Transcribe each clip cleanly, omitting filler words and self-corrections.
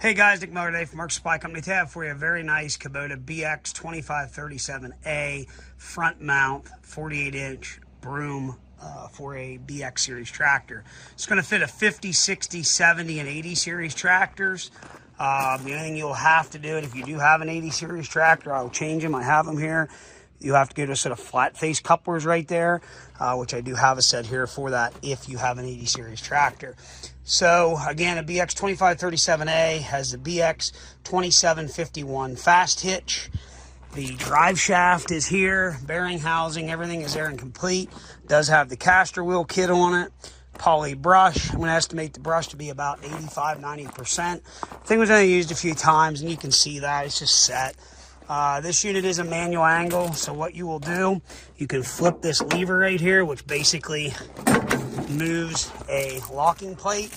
Hey guys, Nick Miller today from Mark Supply Company. Today I have for you a very nice Kubota BX2537A front mount 48-inch Broom for a BX series tractor. It's going to fit a 50, 60, 70, and 80 series tractors. The only thing you'll have to do, and if you do have an 80 series tractor, I'll change them. I have them here. You have to go to a set of flat face couplers right there, which I do have a set here for that if you have an 80 series tractor. So again, a BX2537A has the BX2751 fast hitch. The drive shaft is here, bearing housing, everything is there and complete. Does have the caster wheel kit on it. Poly brush. I'm going to estimate the brush to be about 85-90%. Thing was only used a few times, and you can see that it's just set. This unit is a manual angle, so what you will do, you can flip this lever right here, which basically moves a locking plate,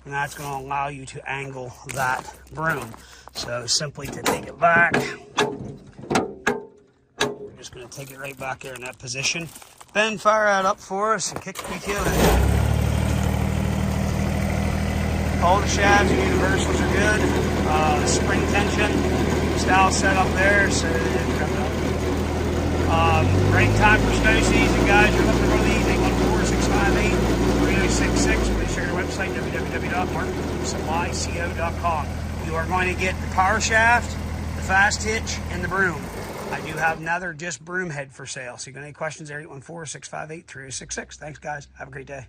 and that's going to allow you to angle that broom. So simply to take it back, we're just going to take it right back there in that position. Ben, fire that up for us and kick the PTO in. All the shafts and universals are good. Spring tension style set up there, so great time for snow season, guys. You're looking for these 814-658-3066. Please check our website, www.marksupplyco.com. You are going to get the power shaft, the fast hitch, and the broom. I do have another just broom head for sale. So if you got any questions there, 814-658-3066. Thanks, guys. Have a great day.